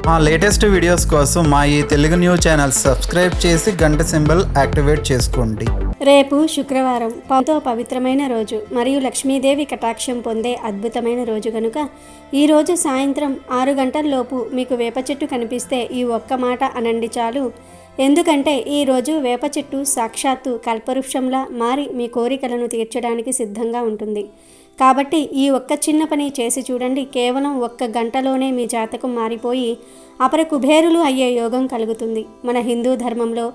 మా latest videos కోసం మా ఈ తెలుగు న్యూస్ ఛానల్ సబ్స్క్రైబ్ చేసి గంట సింబల్ యాక్టివేట్ చేసుకోండి. రేపు శుక్రవారం ఎంతో పవిత్రమైన రోజు మరియు లక్ష్మీదేవి కటాక్షం పొందే అద్భుతమైన రోజు కనుక ఈరోజు సాయంత్రం 6 గంటల్లోపు మీకు వేప చెట్టు కనిపిస్తే ఈ ఒక్క మాట అనండి చాలు. ఎందుకంటే ఈరోజు వేప చెట్టు సాక్షాత్తు కల్పవృక్షంలా మారి మీ కోరికలను తీర్చడానికి సిద్ధంగా ఉంటుంది. కాబట్టి ఈ ఒక్క చిన్న పని చేసి చూడండి. కేవలం 1 గంటలోనే మీ జాతకం మారిపోయి అపర కుబేరులు అయ్యే యోగం కలుగుతుంది. మన హిందూ ధర్మంలో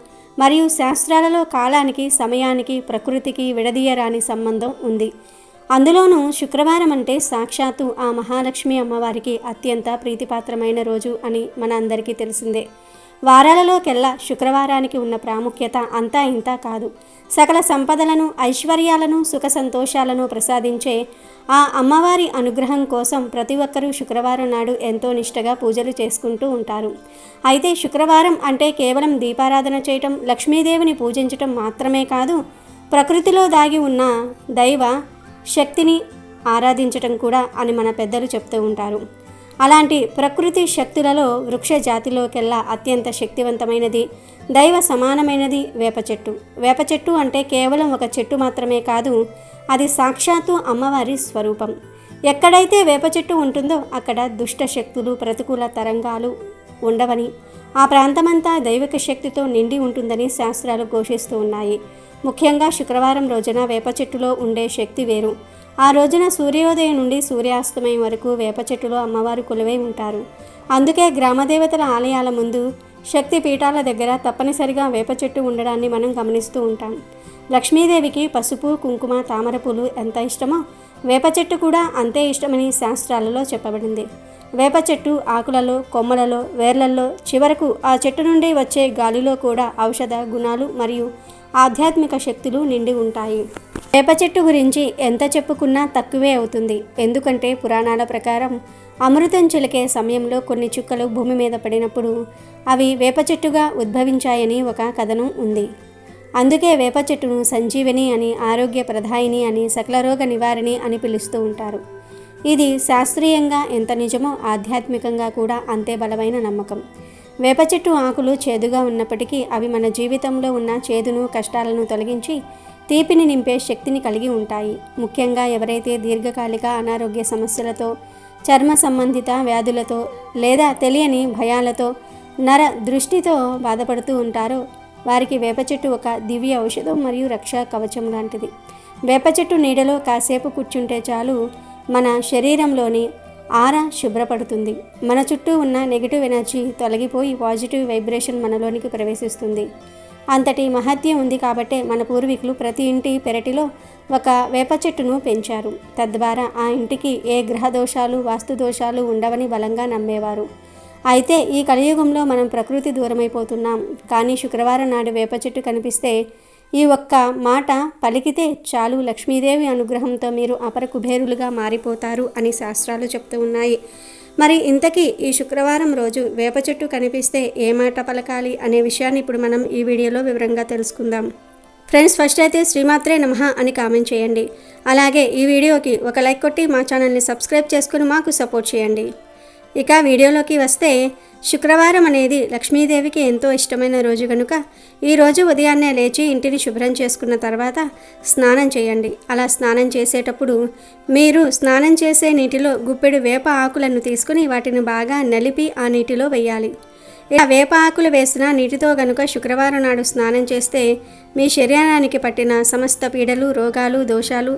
మరియు శాస్త్రాలలో కాలానికి, సమయానికి, ప్రకృతికి విడదీయరాని సంబంధం ఉంది. అందులోనూ శుక్రవారం అంటే సాక్షాత్తు ఆ మహాలక్ష్మి అమ్మవారికి అత్యంత ప్రీతిపాత్రమైన రోజు అని మన అందరికీ తెలిసిందే. వారాలలోకెల్లా శుక్రవారానికి ఉన్న ప్రాముఖ్యత అంతా ఇంతా కాదు. సకల సంపదలను, ఐశ్వర్యాలను, సుఖ సంతోషాలను ప్రసాదించే ఆ అమ్మవారి అనుగ్రహం కోసం ప్రతి ఒక్కరూ శుక్రవారం నాడు ఎంతో నిష్టగా పూజలు చేసుకుంటూ ఉంటారు. అయితే శుక్రవారం అంటే కేవలం దీపారాధన చేయటం, లక్ష్మీదేవిని పూజించటం మాత్రమే కాదు, ప్రకృతిలో దాగి ఉన్న దైవ శక్తిని ఆరాధించటం కూడా అని మన పెద్దలు చెప్తూ ఉంటారు. అలాంటి ప్రకృతి శక్తులలో వృక్ష జాతిలోకెల్లా అత్యంత శక్తివంతమైనది, దైవ సమానమైనది వేప చెట్టు. వేప చెట్టు అంటే కేవలం ఒక చెట్టు మాత్రమే కాదు, అది సాక్షాత్తు అమ్మవారి స్వరూపం. ఎక్కడైతే వేప చెట్టు ఉంటుందో అక్కడ దుష్ట శక్తులు, ప్రతికూల తరంగాలు ఉండవని, ఆ ప్రాంతమంతా దైవిక శక్తితో నిండి ఉంటుందని శాస్త్రాలు ఘోషిస్తూ ఉన్నాయి. ముఖ్యంగా శుక్రవారం రోజున వేప చెట్టులో ఉండే శక్తి వేరు. ఆ రోజున సూర్యోదయం నుండి సూర్యాస్తమయం వరకు వేప చెట్టులో అమ్మవారు కొలువై ఉంటారు. అందుకే గ్రామదేవతల ఆలయాల ముందు, శక్తి పీఠాల దగ్గర తప్పనిసరిగా వేప చెట్టు ఉండడాన్ని మనం గమనిస్తూ ఉంటాం. లక్ష్మీదేవికి పసుపు, కుంకుమ, తామర పూలు ఎంత ఇష్టమో వేప చెట్టు కూడా అంతే ఇష్టమని శాస్త్రాలలో చెప్పబడింది. వేప చెట్టు ఆకులలో, కొమ్మలలో, వేర్లల్లో, చివరకు ఆ చెట్టు నుండి వచ్చే గాలిలో కూడా ఔషధ గుణాలు మరియు ఆధ్యాత్మిక శక్తులు నిండి ఉంటాయి. వేప చెట్టు గురించి ఎంత చెప్పుకున్నా తక్కువే అవుతుంది. ఎందుకంటే పురాణాల ప్రకారం అమృతం చిలికే సమయంలో కొన్ని చుక్కలు భూమి మీద పడినప్పుడు అవి వేప చెట్టుగా ఉద్భవించాయని ఒక కథనం ఉంది. అందుకే వేప చెట్టును సంజీవని అని, ఆరోగ్య ప్రదాయిని అని, సకల రోగ నివారణి అని పిలుస్తూ ఉంటారు. ఇది శాస్త్రీయంగా ఎంత నిజమో ఆధ్యాత్మికంగా కూడా అంతే బలమైన నమ్మకం. వేప చెట్టు ఆకులు చేదుగా ఉన్నప్పటికీ అవి మన జీవితంలో ఉన్న చేదును, కష్టాలను తొలగించి తీపిని నింపే శక్తిని కలిగి ఉంటాయి. ముఖ్యంగా ఎవరైతే దీర్ఘకాలిక అనారోగ్య సమస్యలతో, చర్మ సంబంధిత వ్యాధులతో లేదా తెలియని భయాలతో, నర దృష్టితో బాధపడుతూ ఉంటారో వారికి వేప చెట్టు ఒక దివ్య ఔషధం మరియు రక్షా కవచం లాంటిది. వేప చెట్టు నీడలో కాసేపు కూర్చుంటే చాలు మన శరీరంలోని ఆరా శుభ్రపడుతుంది. మన చుట్టూ ఉన్న నెగిటివ్ ఎనర్జీ తొలగిపోయి పాజిటివ్ వైబ్రేషన్ మనలోనికి ప్రవేశిస్తుంది. అంతటి మహత్యం ఉంది కాబట్టే మన పూర్వీకులు ప్రతి ఇంటి పెరటిలో ఒక వేప చెట్టును పెంచారు. తద్వారా ఆ ఇంటికి ఏ గ్రహ దోషాలు, వాస్తు దోషాలు ఉండవని బలంగా నమ్మేవారు. అయితే ఈ కలియుగంలో మనం ప్రకృతి దూరమైపోతున్నాం. కానీ శుక్రవారం నాడు వేప చెట్టు కనిపిస్తే ఈ ఒక్క మాట పలికితే చాలు, లక్ష్మీదేవి అనుగ్రహంతో మీరు అపర కుబేరులుగా మారిపోతారు అని శాస్త్రాలు చెప్తూ ఉన్నాయి. మరి ఇంతకీ ఈ శుక్రవారం రోజు వేప చెట్టు కనిపిస్తే ఏ మాట పలకాలి అనే విషయాన్ని ఇప్పుడు మనం ఈ వీడియోలో వివరంగా తెలుసుకుందాం. ఫ్రెండ్స్, ఫస్ట్ అయితే శ్రీమాత్రే నమః అని కామెంట్ చేయండి. అలాగే ఈ వీడియోకి ఒక లైక్ కొట్టి మా ఛానల్ని సబ్స్క్రైబ్ చేసుకుని మాకు సపోర్ట్ చేయండి. ఇక వీడియోలోకి వస్తే, శుక్రవారం అనేది లక్ష్మీదేవికి ఎంతో ఇష్టమైన రోజు కనుక ఈరోజు ఉదయాన్నే లేచి ఇంటిని శుభ్రం చేసుకున్న తర్వాత స్నానం చేయండి. అలా స్నానం చేసేటప్పుడు మీరు స్నానం చేసే నీటిలో గుప్పెడు వేప ఆకులను తీసుకుని వాటిని బాగా నలిపి ఆ నీటిలో వేయాలి. ఇలా వేప ఆకులు వేసిన నీటితో గనుక శుక్రవారం నాడు స్నానం చేస్తే మీ శరీరానికి పట్టిన సమస్త పీడలు, రోగాలు, దోషాలు,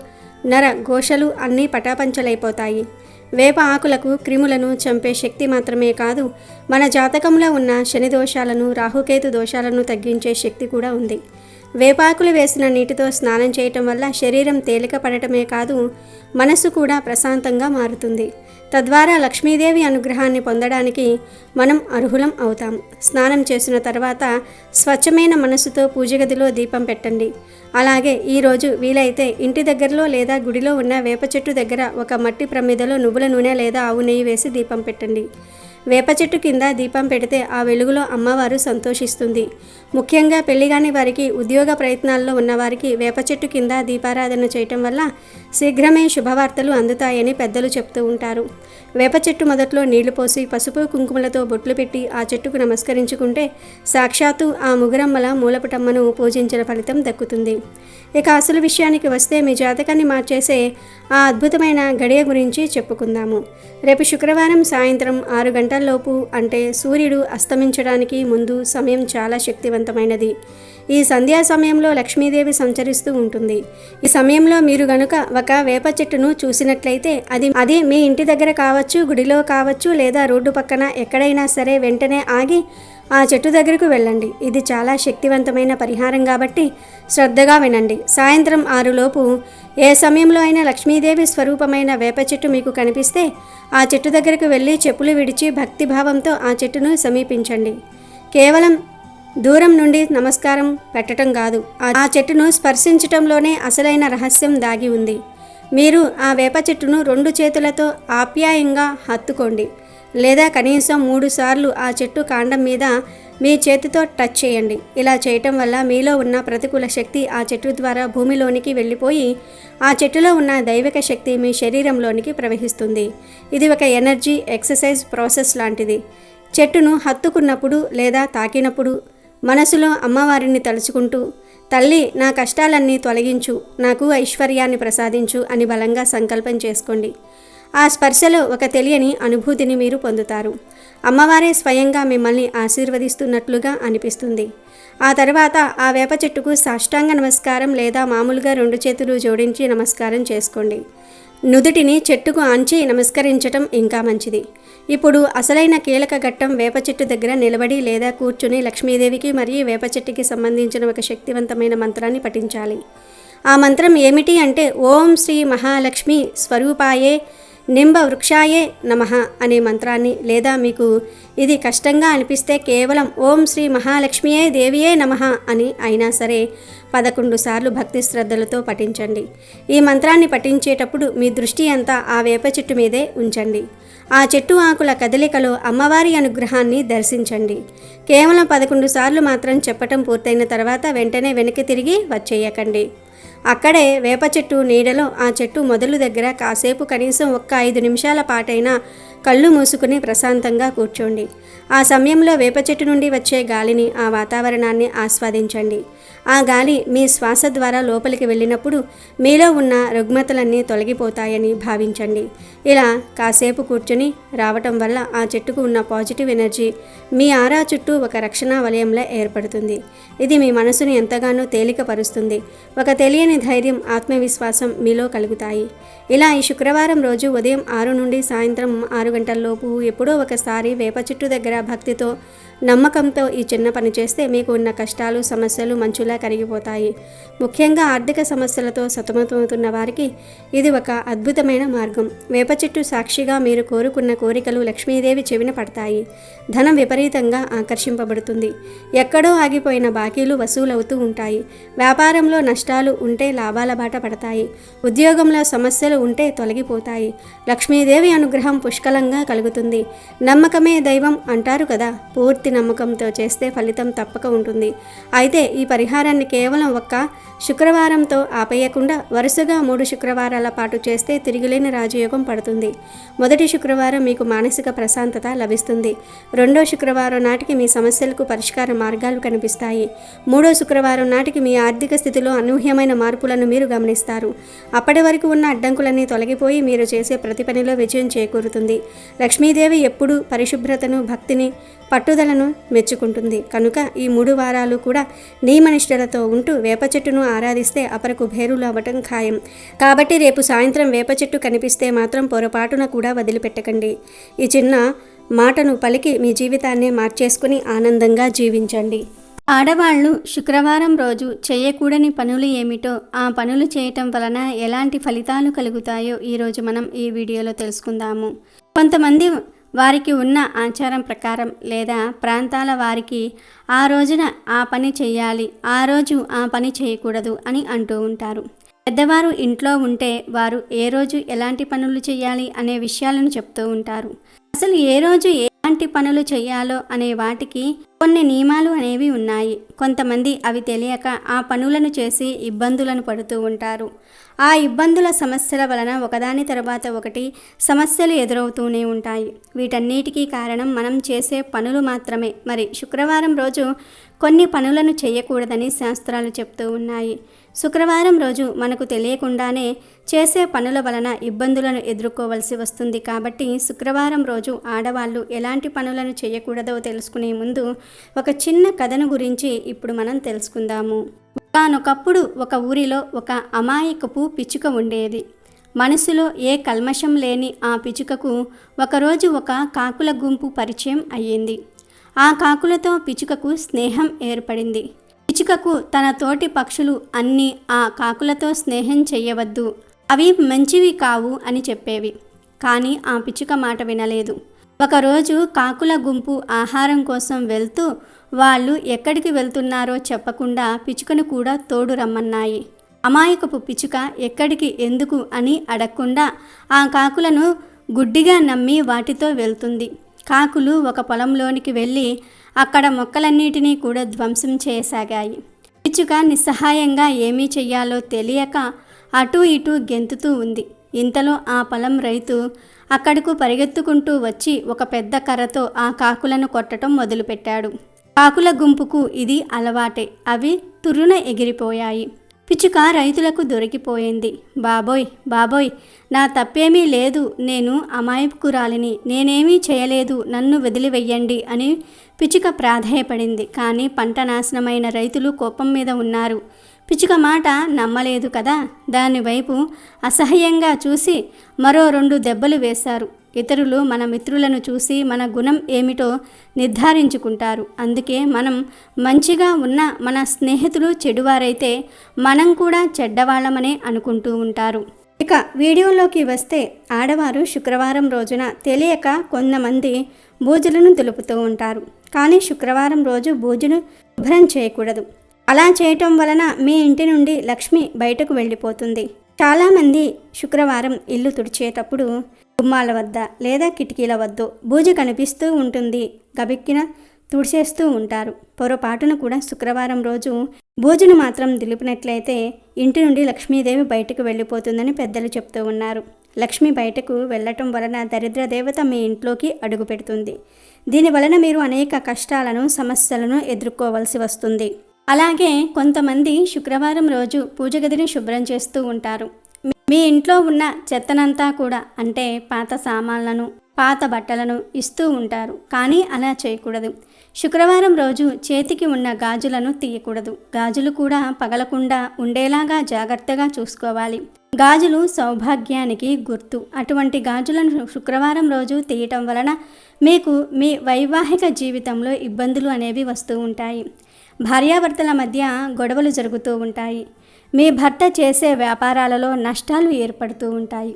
నర ఘోషలు అన్నీ పటాపంచలైపోతాయి. వేప ఆకులకు క్రిములను చంపే శక్తి మాత్రమే కాదు, మన జాతకంలో ఉన్న శని దోషాలను, రాహుకేతు దోషాలను తగ్గించే శక్తి కూడా ఉంది. వేపాకులు వేసిన నీటితో స్నానం చేయటం వల్ల శరీరం తేలిక పడటమే కాదు, మనసు కూడా ప్రశాంతంగా మారుతుంది. తద్వారా లక్ష్మీదేవి అనుగ్రహాన్ని పొందడానికి మనం అర్హులం అవుతాం. స్నానం చేసిన తర్వాత స్వచ్ఛమైన మనసుతో పూజ గదిలో దీపం పెట్టండి. అలాగే ఈరోజు వీలైతే ఇంటి దగ్గరలో లేదా గుడిలో ఉన్న వేప చెట్టు దగ్గర ఒక మట్టి ప్రమిదలో నువ్వుల నూనె లేదా ఆవు నెయ్యి వేసి దీపం పెట్టండి. వేప చెట్టు కింద దీపం పెడితే ఆ వెలుగులో అమ్మవారు సంతోషిస్తుంది. ముఖ్యంగా పెళ్లిగాని వారికి, ఉద్యోగ ప్రయత్నాల్లో ఉన్నవారికి వేప చెట్టు కింద దీపారాధన చేయటం వల్ల శీఘ్రమే శుభవార్తలు అందుతాయని పెద్దలు చెప్తూ ఉంటారు. వేప చెట్టు మొదట్లో నీళ్లు పోసి పసుపు కుంకుమలతో బొట్లు పెట్టి ఆ చెట్టుకు నమస్కరించుకుంటే సాక్షాత్తు ఆ ముగురమ్మల మూలపుటమ్మను పూజించిన ఫలితం దక్కుతుంది. ఇక అసలు విషయానికి వస్తే మీ జాతకాన్ని మార్చేసే ఆ అద్భుతమైన గడియ గురించి చెప్పుకుందాము. రేపు శుక్రవారం సాయంత్రం 6 గంటల్లోపు, అంటే సూర్యుడు అస్తమించడానికి ముందు సమయం చాలా శక్తివంతమైనది. ఈ సంధ్యా సమయంలో లక్ష్మీదేవి సంచరిస్తూ ఉంటుంది. ఈ సమయంలో మీరు గనుక ఒక వేప చెట్టును చూసినట్లయితే అది మీ ఇంటి దగ్గర కావచ్చు, గుడిలో కావచ్చు, లేదా రోడ్డు పక్కన ఎక్కడైనా సరే వెంటనే ఆగి ఆ చెట్టు దగ్గరకు వెళ్ళండి. ఇది చాలా శక్తివంతమైన పరిహారం కాబట్టి శ్రద్ధగా వినండి. సాయంత్రం 6 లోపు ఏ సమయంలో అయినా లక్ష్మీదేవి స్వరూపమైన వేప చెట్టు మీకు కనిపిస్తే ఆ చెట్టు దగ్గరకు వెళ్ళి చెప్పులు విడిచి భక్తిభావంతో ఆ చెట్టును సమీపించండి. కేవలం దూరం నుండి నమస్కారం పెట్టడం కాదు, ఆ చెట్టును స్పర్శించటంలోనే అసలైన రహస్యం దాగి ఉంది. మీరు ఆ వేప చెట్టును 2 చేతులతో ఆప్యాయంగా హత్తుకోండి, లేదా కనీసం 3 సార్లు ఆ చెట్టు కాండం మీద మీ చేతితో టచ్ చేయండి. ఇలా చేయటం వల్ల మీలో ఉన్న ప్రతికూల శక్తి ఆ చెట్టు ద్వారా భూమిలోనికి వెళ్ళిపోయి ఆ చెట్టులో ఉన్న దైవిక శక్తి మీ శరీరంలోనికి ప్రవహిస్తుంది. ఇది ఒక ఎనర్జీ ఎక్సర్సైజ్ ప్రాసెస్ లాంటిది. చెట్టును హత్తుకున్నప్పుడు లేదా తాకినప్పుడు మనసులో అమ్మవారిని తలుచుకుంటూ, తల్లి నా కష్టాలన్నీ తొలగించు, నాకు ఐశ్వర్యాన్ని ప్రసాదించు అని బలంగా సంకల్పం చేసుకోండి. ఆ స్పర్శలో ఒక తెలియని అనుభూతిని మీరు పొందుతారు. అమ్మవారే స్వయంగా మిమ్మల్ని ఆశీర్వదిస్తున్నట్లుగా అనిపిస్తుంది. ఆ తర్వాత ఆ వేప చెట్టుకు సాష్టాంగ నమస్కారం లేదా మామూలుగా 2 చేతులు జోడించి నమస్కారం చేసుకోండి. నుదుటిని చెట్టుకు ఆంచి నమస్కరించటం ఇంకా మంచిది. ఇప్పుడు అసలైన కీలక ఘట్టం. వేప చెట్టు దగ్గర నిలబడి లేదా కూర్చుని లక్ష్మీదేవికి మరియు వేప చెట్టుకి సంబంధించిన ఒక శక్తివంతమైన మంత్రాన్ని పఠించాలి. ఆ మంత్రం ఏమిటి అంటే, ఓం శ్రీ మహాలక్ష్మి స్వరూపాయే నింబ వృక్షాయే నమః అనే మంత్రాన్ని, లేదా మీకు ఇది కష్టంగా అనిపిస్తే కేవలం ఓం శ్రీ మహాలక్ష్మియే దేవియే నమః అని అయినా సరే 11 సార్లు భక్తి శ్రద్ధలతో పఠించండి. ఈ మంత్రాన్ని పఠించేటప్పుడు మీ దృష్టి అంతా ఆ వేప చెట్టు మీదే ఉంచండి. ఆ చెట్టు ఆకుల కదలికలో అమ్మవారి అనుగ్రహాన్ని దర్శించండి. కేవలం 11 సార్లు మాత్రం చెప్పటం పూర్తయిన తర్వాత వెంటనే వెనక్కి తిరిగి వచ్చేయకండి. అక్కడే వేప చెట్టు నీడలో ఆ చెట్టు మొదలు దగ్గర కాసేపు కనీసం 5 నిమిషాల పాటైనా కళ్ళు మూసుకుని ప్రశాంతంగా కూర్చోండి. ఆ సమయంలో వేప చెట్టు నుండి వచ్చే గాలిని, ఆ వాతావరణాన్ని ఆస్వాదించండి. ఆ గాలి మీ శ్వాస ద్వారా లోపలికి వెళ్ళినప్పుడు మీలో ఉన్న రుగ్మతలన్నీ తొలగిపోతాయని భావించండి. ఇలా కాసేపు కూర్చొని రావటం వల్ల ఆ చెట్టుకు ఉన్న పాజిటివ్ ఎనర్జీ మీ ఆరా చుట్టూ ఒక రక్షణ వలయంలో ఏర్పడుతుంది. ఇది మీ మనసును ఎంతగానో తేలికపరుస్తుంది. ఒక తెలియని ధైర్యం, ఆత్మవిశ్వాసం మీలో కలుగుతాయి. ఇలా ఈ శుక్రవారం రోజు ఉదయం 6 నుండి సాయంత్రం 6 గంటల్లోపు ఎప్పుడో ఒకసారి వేప చెట్టు దగ్గర భక్తితో, నమ్మకంతో ఈ చిన్న పని చేస్తే మీకు ఉన్న కష్టాలు, సమస్యలు మంచులా కరిగిపోతాయి. ముఖ్యంగా ఆర్థిక సమస్యలతో సతమతమవుతున్న వారికి ఇది ఒక అద్భుతమైన మార్గం. వేప చెట్టు సాక్షిగా మీరు కోరుకున్న కోరికలు లక్ష్మీదేవి చెవిన పడతాయి. ధనం విపరీతంగా ఆకర్షింపబడుతుంది. ఎక్కడో ఆగిపోయిన బాకీలు వసూలవుతూ ఉంటాయి. వ్యాపారంలో నష్టాలు ఉంటే లాభాల బాట పడతాయి. ఉద్యోగంలో సమస్యలు ఉంటే తొలగిపోతాయి. లక్ష్మీదేవి అనుగ్రహం పుష్కలంగా కలుగుతుంది. నమ్మకమే దైవం అంటారు కదా, పూర్తి నమ్మకంతో చేస్తే ఫలితం తప్పక ఉంటుంది. అయితే ఈ పరిహారాన్ని కేవలం ఒక్క శుక్రవారంతో ఆపేయకుండా వరుసగా 3 శుక్రవారాల పాటు చేస్తే తిరిగిలేని రాజయోగం పడుతుంది. మొదటి శుక్రవారం మీకు మానసిక ప్రశాంతత లభిస్తుంది. 2వ శుక్రవారం నాటికి మీ సమస్యలకు పరిష్కార మార్గాలు కనిపిస్తాయి. 3వ శుక్రవారం నాటికి మీ ఆర్థిక స్థితిలో అనూహ్యమైన మార్పులను మీరు గమనిస్తారు. అప్పటి వరకు ఉన్న అడ్డంకులన్నీ తొలగిపోయి మీరు చేసే ప్రతి పనిలో విజయం చేకూరుతుంది. లక్ష్మీదేవి ఎప్పుడూ పరిశుభ్రతను, భక్తిని, పట్టుదలను మెచ్చుకుంటుంది. కనుక ఈ 3 వారాలు కూడా నియమనిష్టలతో ఉంటూ వేప చెట్టును ఆరాధిస్తే అపర కుబేరులు అవ్వటం ఖాయం. కాబట్టి రేపు సాయంత్రం వేప చెట్టు కనిపిస్తే మాత్రం పొరపాటున కూడా వదిలిపెట్టకండి. ఈ చిన్న మాటను పలికి మీ జీవితాన్ని మార్చేసుకుని ఆనందంగా జీవించండి. ఆడవాళ్ళు శుక్రవారం రోజు చేయకూడని పనులు ఏమిటో, ఆ పనులు చేయటం వలన ఎలాంటి ఫలితాలు కలుగుతాయో ఈరోజు మనం ఈ వీడియోలో తెలుసుకుందాము. కొంతమంది వారికి ఉన్న ఆచారం ప్రకారం లేదా ప్రాంతాల వారికి ఆ రోజున ఆ పని చేయాలి, ఆ రోజు ఆ పని చేయకూడదు అని అంటూ ఉంటారు. పెద్దవారు ఇంట్లో ఉంటే వారు ఏ రోజు ఎలాంటి పనులు చేయాలి అనే విషయాలను చెప్తూ ఉంటారు. అసలు ఏ రోజు ఎలాంటి ఎలాంటి పనులు చేయాలో అనే వాటికి కొన్ని నియమాలు అనేవి ఉన్నాయి. కొంతమంది అవి తెలియక ఆ పనులను చేసి ఇబ్బందులను పడుతూ ఉంటారు. ఆ ఇబ్బందుల సమస్యల వలన ఒకదాని తర్వాత ఒకటి సమస్యలు ఎదురవుతూనే ఉంటాయి. వీటన్నిటికీ కారణం మనం చేసే పనులు మాత్రమే. మరి శుక్రవారం రోజు కొన్ని పనులను చేయకూడదని శాస్త్రాలు చెప్తూ ఉన్నాయి. శుక్రవారం రోజు మనకు తెలియకుండానే చేసే పనుల వలన ఇబ్బందులను ఎదుర్కోవలసి వస్తుంది. కాబట్టి శుక్రవారం రోజు ఆడవాళ్ళు ఎలాంటి పనులను చేయకూడదో తెలుసుకునే ముందు ఒక చిన్న కథను గురించి ఇప్పుడు మనం తెలుసుకుందాము. ఒకానొకప్పుడు ఒక ఊరిలో ఒక అమాయకపు పిచ్చుక ఉండేది. మనసులో ఏ కల్మషం లేని ఆ పిచ్చుకకు ఒకరోజు ఒక కాకుల గుంపు పరిచయం అయ్యింది. ఆ కాకులతో పిచ్చుకకు స్నేహం ఏర్పడింది. పిచ్చుకకు తన తోటి పక్షులు అన్నీ ఆ కాకులతో స్నేహం చెయ్యవద్దు, అవి మంచివి కావు అని చెప్పేవి. కానీ ఆ పిచ్చుక మాట వినలేదు. ఒకరోజు కాకుల గుంపు ఆహారం కోసం వెళ్తూ వాళ్ళు ఎక్కడికి వెళ్తున్నారో చెప్పకుండా పిచ్చుకను కూడా తోడు రమ్మన్నాయి. అమాయకపు పిచ్చుక ఎక్కడికి ఎందుకు అని అడగకుండా ఆ కాకులను గుడ్డిగా నమ్మి వాటితో వెళ్తుంది. కాకులు ఒక పొలంలోనికి వెళ్ళి అక్కడ మొక్కలన్నిటినీ కూడా ధ్వంసం చేయసాగాయి. పిచ్చుక నిస్సహాయంగా ఏమీ చెయ్యాలో తెలియక అటూ ఇటూ గెంతుతూ ఉంది. ఇంతలో ఆ పొలం రైతు అక్కడకు పరిగెత్తుకుంటూ వచ్చి ఒక పెద్ద కర్రతో ఆ కాకులను కొట్టడం మొదలుపెట్టాడు. కాకుల గుంపుకు ఇది అలవాటే. అవి తుర్రున ఎగిరిపోయాయి. పిచ్చుక రైతులకు దొరికిపోయింది. బాబోయ్ బాబోయ్, నా తప్పేమీ లేదు, నేను అమాయకురాలిని, నేనేమీ చేయలేదు, నన్ను వదిలివెయ్యండి అని పిచ్చుక ప్రాధేయపడింది. కానీ పంట నాశనమైన రైతులు కోపం మీద ఉన్నారు. పిచ్చుక మాట నమ్మలేదు కదా. దానివైపు అసహ్యంగా చూసి మరో 2 దెబ్బలు వేశారు. ఇతరులు మన మిత్రులను చూసి మన గుణం ఏమిటో నిర్ధారించుకుంటారు. అందుకే మనం మంచిగా ఉన్న మన స్నేహితులు చెడువారైతే మనం కూడా చెడ్డవాళ్ళమనే అనుకుంటూ ఉంటారు. ఇక వీడియోలోకి వస్తే, ఆడవారు శుక్రవారం రోజున తెలియక కొంతమంది బూజులను దులుపుతూ ఉంటారు. కానీ శుక్రవారం రోజు బూజును శుభ్రం చేయకూడదు. అలా చేయటం వలన మీ ఇంటి నుండి లక్ష్మి బయటకు వెళ్ళిపోతుంది. చాలామంది శుక్రవారం ఇల్లు తుడిచేటప్పుడు గుమ్మాల వద్ద లేదా కిటికీల వద్ద బూజు కనిపిస్తూ ఉంటుంది. గబిక్కిన తుడిచేస్తూ ఉంటారు. పొరపాటును కూడా శుక్రవారం రోజు బూజును మాత్రం దులిపినట్లయితే ఇంటి నుండి లక్ష్మీదేవి బయటకు వెళ్ళిపోతుందని పెద్దలు చెప్తూ ఉన్నారు. లక్ష్మి బయటకు వెళ్ళటం వలన దరిద్ర దేవత మీ ఇంట్లోకి అడుగు పెడుతుంది. దీనివలన మీరు అనేక కష్టాలను సమస్యలను ఎదుర్కోవలసి వస్తుంది. అలాగే కొంతమంది శుక్రవారం రోజు పూజ గదిని శుభ్రం చేస్తూ ఉంటారు. మీ ఇంట్లో ఉన్న చెత్తనంతా కూడా, అంటే పాత సామాన్లను, పాత బట్టలను ఇస్తూ ఉంటారు. కానీ అలా చేయకూడదు. శుక్రవారం రోజు చేతికి ఉన్న గాజులను తీయకూడదు. గాజులు కూడా పగలకుండా ఉండేలాగా జాగ్రత్తగా చూసుకోవాలి. గాజులు సౌభాగ్యానికి గుర్తు. అటువంటి గాజులను శుక్రవారం రోజు తీయటం వలన మీకు మీ వైవాహిక జీవితంలో ఇబ్బందులు అనేవి వస్తూ ఉంటాయి. భార్యాభర్తల మధ్య గొడవలు జరుగుతూ ఉంటాయి. మీ భర్త చేసే వ్యాపారాలలో నష్టాలు ఏర్పడుతూ ఉంటాయి.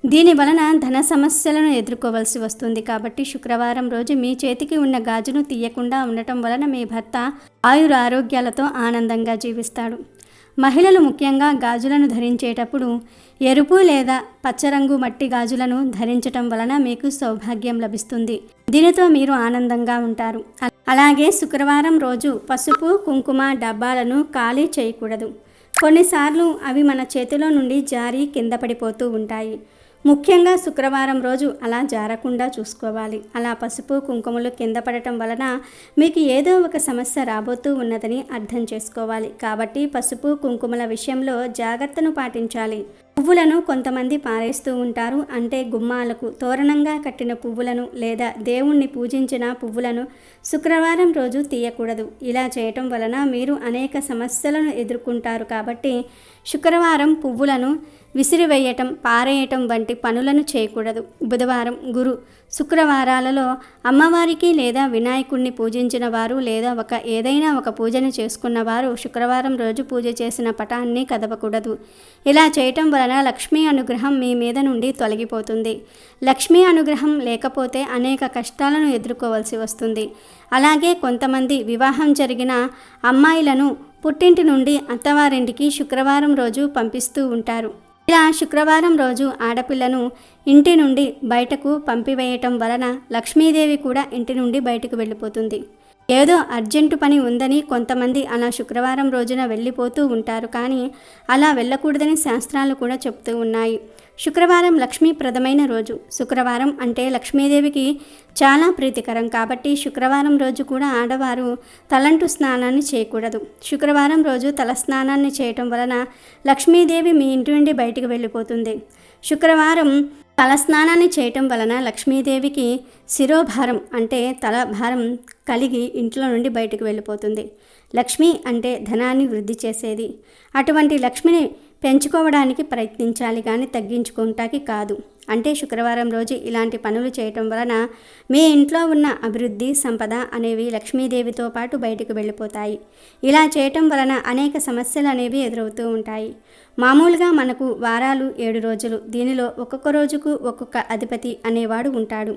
దీని వలన ధన సమస్యలను ఎదుర్కోవలసి వస్తుంది. కాబట్టి శుక్రవారం రోజు మీ చేతికి ఉన్న గాజును తీయకుండా ఉండటం వలన మీ భర్త ఆయురారోగ్యాలతో ఆనందంగా జీవిస్తాడు. మహిళలు ముఖ్యంగా గాజులను ధరించేటప్పుడు ఎరుపు లేదా పచ్చరంగు మట్టి గాజులను ధరించటం వలన మీకు సౌభాగ్యం లభిస్తుంది. దీనితో మీరు ఆనందంగా ఉంటారు. అలాగే శుక్రవారం రోజు పసుపు కుంకుమ డబ్బాలను ఖాళీ చేయకూడదు. కొన్నిసార్లు అవి మన చేతిలో నుండి జారి కింద పడిపోతూ ఉంటాయి. ముఖ్యంగా శుక్రవారం రోజు అలా జారకుండా చూసుకోవాలి. అలా పసుపు కుంకుమలు కింద పడటం వలన మీకు ఏదో ఒక సమస్య రాబోతూ ఉన్నదని అర్థం చేసుకోవాలి. కాబట్టి పసుపు కుంకుమల విషయంలో జాగ్రత్తను పాటించాలి. పువ్వులను కొంతమంది పారేస్తూ ఉంటారు. అంటే గుమ్మాలకు తోరణంగా కట్టిన పువ్వులను లేదా దేవుణ్ణి పూజించిన పువ్వులను శుక్రవారం రోజు తీయకూడదు. ఇలా చేయటం వలన మీరు అనేక సమస్యలను ఎదుర్కొంటారు. కాబట్టి శుక్రవారం పువ్వులను విసిరివేయటం, పారేయటం వంటి పనులను చేయకూడదు. బుధవారం, గురు, శుక్రవారాలలో అమ్మవారికి లేదా వినాయకుడిని పూజించిన వారు లేదా ఏదైనా ఒక పూజను చేసుకున్న వారు శుక్రవారం రోజు పూజ చేసిన పటాన్ని కదపకూడదు. ఇలా చేయటం వలన లక్ష్మీ అనుగ్రహం మీ మీద నుండి తొలగిపోతుంది. లక్ష్మీ అనుగ్రహం లేకపోతే అనేక కష్టాలను ఎదుర్కోవాల్సి వస్తుంది. అలాగే కొంతమంది వివాహం జరిగిన అమ్మాయిలను పుట్టింటి నుండి అత్తవారింటికి శుక్రవారం రోజు పంపిస్తూ ఉంటారు. ఇలా శుక్రవారం రోజు ఆడపిల్లను ఇంటి నుండి బయటకు పంపివేయటం వలన లక్ష్మీదేవి కూడా ఇంటి నుండి బయటకు వెళ్ళిపోతుంది. ఏదో అర్జెంటు పని ఉందని కొంతమంది అలా శుక్రవారం రోజున వెళ్ళిపోతూ ఉంటారు, కానీ అలా వెళ్ళకూడదని శాస్త్రాలు కూడా చెప్తూ ఉన్నాయి. శుక్రవారం లక్ష్మీప్రదమైన రోజు. శుక్రవారం అంటే లక్ష్మీదేవికి చాలా ప్రీతికరం కాబట్టి శుక్రవారం రోజు కూడా ఆడవారు తలంటు స్నానాన్ని చేయకూడదు. శుక్రవారం రోజు తల స్నానాన్ని చేయటం వలన లక్ష్మీదేవి మీ ఇంటి నుండి బయటికి వెళ్ళిపోతుంది. శుక్రవారం తల స్నానాన్ని చేయటం వలన లక్ష్మీదేవికి శిరోభారం అంటే తల భారం కలిగి ఇంట్లో నుండి బయటకు వెళ్ళిపోతుంది. లక్ష్మి అంటే ధనాన్ని వృద్ధి చేసేది. అటువంటి లక్ష్మిని పెంచుకోవడానికి ప్రయత్నించాలి కానీ తగ్గించుకుంటాకి కాదు. అంటే శుక్రవారం రోజు ఇలాంటి పనులు చేయటం వలన మీ ఇంట్లో ఉన్న అభివృద్ధి, సంపద అనేవి లక్ష్మీదేవితో పాటు బయటకు వెళ్ళిపోతాయి. ఇలా చేయటం వలన అనేక సమస్యలు అనేవి ఎదురవుతూ ఉంటాయి. మామూలుగా మనకు వారాలు 7 రోజులు. దీనిలో ఒక్కొక్క రోజుకు ఒక్కొక్క అధిపతి అనేవాడు ఉంటాడు.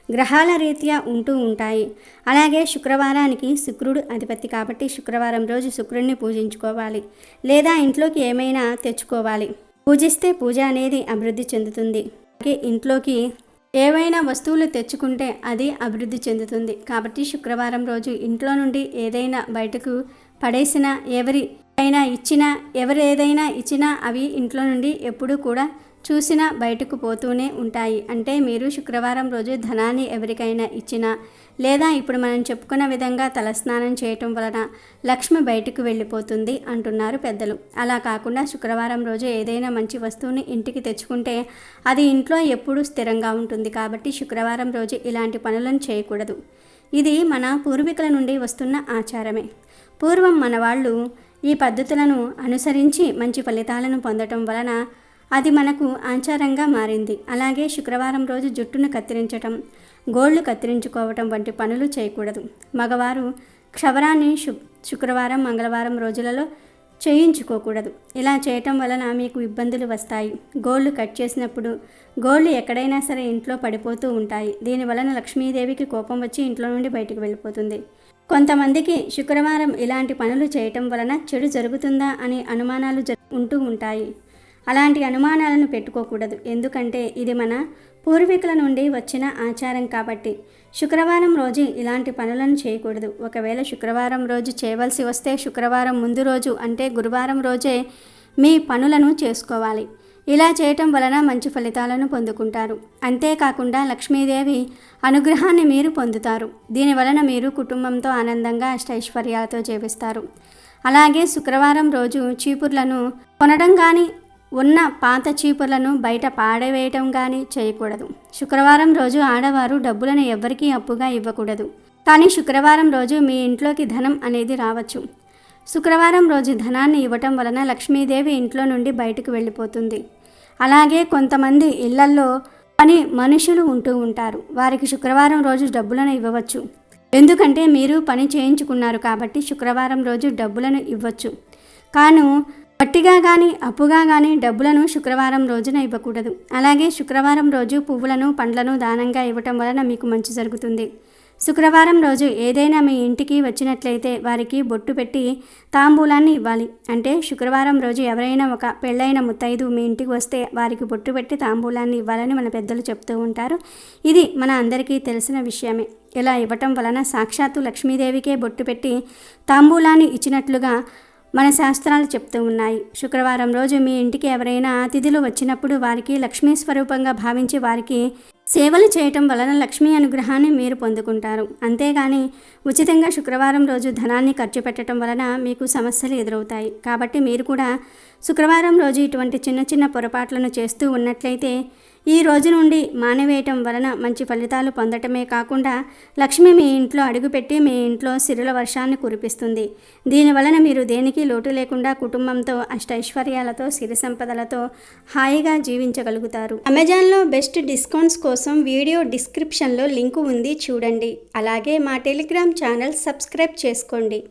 గ్రహాల రీత్యా ఉంటూ ఉంటాయి. అలాగే శుక్రవారానికి శుక్రుడు అధిపతి కాబట్టి శుక్రవారం రోజు శుక్రుడిని పూజించుకోవాలి, లేదా ఇంట్లోకి ఏమైనా తెచ్చుకోవాలి. పూజిస్తే పూజ అనేది అభివృద్ధి చెందుతుంది. అలాగే ఇంట్లోకి ఏవైనా వస్తువులు తెచ్చుకుంటే అది అభివృద్ధి చెందుతుంది. కాబట్టి శుక్రవారం రోజు ఇంట్లో నుండి ఏదైనా బయటకు పడేసినా, ఎవరు ఏదైనా ఇచ్చినా అవి ఇంట్లో నుండి ఎప్పుడూ కూడా చూసినా బయటకు పోతూనే ఉంటాయి. అంటే మీరు శుక్రవారం రోజు ధనాన్ని ఎవరికైనా ఇచ్చినా, లేదా ఇప్పుడు మనం చెప్పుకున్న విధంగా తలస్నానం చేయటం వలన లక్ష్మి బయటకు వెళ్ళిపోతుంది అంటున్నారు పెద్దలు. అలా కాకుండా శుక్రవారం రోజు ఏదైనా మంచి వస్తువుని ఇంటికి తెచ్చుకుంటే అది ఇంట్లో ఎప్పుడూ స్థిరంగా ఉంటుంది. కాబట్టి శుక్రవారం రోజు ఇలాంటి పనులను చేయకూడదు. ఇది మన పూర్వీకుల నుండి వస్తున్న ఆచారమే. పూర్వం మన వాళ్ళు ఈ పద్ధతులను అనుసరించి మంచి ఫలితాలను పొందటం వలన అది మనకు ఆచారంగా మారింది. అలాగే శుక్రవారం రోజు జుట్టును కత్తిరించటం, గోళ్ళు కత్తిరించుకోవటం వంటి పనులు చేయకూడదు. మగవారు క్షవరాన్ని శుక్రవారం, మంగళవారం రోజులలో చేయించుకోకూడదు. ఇలా చేయటం వలన మీకు ఇబ్బందులు వస్తాయి. గోళ్ళు కట్ చేసినప్పుడు గోళ్ళు ఎక్కడైనా సరే ఇంట్లో పడిపోతూ ఉంటాయి. దీనివలన లక్ష్మీదేవికి కోపం వచ్చి ఇంట్లో నుండి బయటకు వెళ్ళిపోతుంది. కొంతమందికి శుక్రవారం ఇలాంటి పనులు చేయటం వలన చెడు జరుగుతుందా అనే అనుమానాలు ఉంటూ ఉంటాయి. అలాంటి అనుమానాలను పెట్టుకోకూడదు. ఎందుకంటే ఇది మన పూర్వీకుల నుండి వచ్చిన ఆచారం కాబట్టి శుక్రవారం రోజు ఇలాంటి పనులను చేయకూడదు. ఒకవేళ శుక్రవారం రోజు చేయవలసి వస్తే శుక్రవారం ముందు రోజు అంటే గురువారం రోజే మీ పనులను చేసుకోవాలి. ఇలా చేయటం వలన మంచి ఫలితాలను పొందుకుంటారు. అంతేకాకుండా లక్ష్మీదేవి అనుగ్రహాన్ని మీరు పొందుతారు. దీనివలన మీరు కుటుంబంతో ఆనందంగా అష్టైశ్వర్యాలతో జీవిస్తారు. అలాగే శుక్రవారం రోజు చీపుర్లను కొనడం కానీ, ఉన్న పాత చీపుర్లను బయట పాడవేయటం కానీ చేయకూడదు. శుక్రవారం రోజు ఆడవారు డబ్బులను ఎవ్వరికీ అప్పుగా ఇవ్వకూడదు. కానీ శుక్రవారం రోజు మీ ఇంట్లోకి ధనం అనేది రావచ్చు. శుక్రవారం రోజు ధనాన్ని ఇవ్వటం వలన లక్ష్మీదేవి ఇంట్లో నుండి బయటకు వెళ్ళిపోతుంది. అలాగే కొంతమంది ఇళ్లల్లో పని మనుషులు ఉంటూ ఉంటారు. వారికి శుక్రవారం రోజు డబ్బులను ఇవ్వవచ్చు. ఎందుకంటే మీరు పని చేయించుకున్నారు కాబట్టి శుక్రవారం రోజు డబ్బులను ఇవ్వచ్చు. కాను వట్టిగా కానీ అప్పుగా కానీ డబ్బులను శుక్రవారం రోజున ఇవ్వకూడదు. అలాగే శుక్రవారం రోజు పువ్వులను, పండ్లను దానంగా ఇవ్వటం వలన మీకు మంచి జరుగుతుంది. శుక్రవారం రోజు ఏదైనా మీ ఇంటికి వచ్చినట్లయితే వారికి బొట్టు పెట్టి తాంబూలాన్ని ఇవ్వాలి. అంటే శుక్రవారం రోజు ఎవరైనా ఒక పెళ్ళైన ముత్తైదు మీ ఇంటికి వస్తే వారికి బొట్టు పెట్టి తాంబూలాన్ని ఇవ్వాలని మన పెద్దలు చెప్తూ ఉంటారు. ఇది మన అందరికీ తెలిసిన విషయమే. ఇలా ఇవ్వటం వలన సాక్షాత్తు లక్ష్మీదేవికే బొట్టు పెట్టి తాంబూలాన్ని ఇచ్చినట్లుగా మన శాస్త్రాలు చెప్తూ ఉన్నాయి. శుక్రవారం రోజు మీ ఇంటికి ఎవరైనా అతిథులు వచ్చినప్పుడు వారికి లక్ష్మీ స్వరూపంగా భావించి వారికి సేవలు చేయటం వలన లక్ష్మీ అనుగ్రహాన్ని మీరు పొందుకుంటారు. అంతేగాని ఉచితంగా శుక్రవారం రోజు ధనాన్ని ఖర్చు పెట్టడం వలన మీకు సమస్యలు ఎదురవుతాయి. కాబట్టి మీరు కూడా శుక్రవారం రోజు ఇటువంటి చిన్న చిన్న పొరపాట్లను చేస్తూ ఉన్నట్లయితే ఈ రోజు నుండి మానివేయటం వలన మంచి ఫలితాలు పొందటమే కాకుండా లక్ష్మి మీ ఇంట్లో అడుగుపెట్టి మీ ఇంట్లో సిరుల వర్షాన్ని కురిపిస్తుంది. దీనివలన మీరు దేనికి లోటు లేకుండా కుటుంబంతో అష్టైశ్వర్యాలతో సిరి సంపదలతో హాయిగా జీవించగలుగుతారు. అమెజాన్లో బెస్ట్ డిస్కౌంట్స్ కోసం వీడియో డిస్క్రిప్షన్లో లింకు ఉంది, చూడండి. అలాగే మా టెలిగ్రామ్ ఛానల్ సబ్స్క్రైబ్ చేసుకోండి.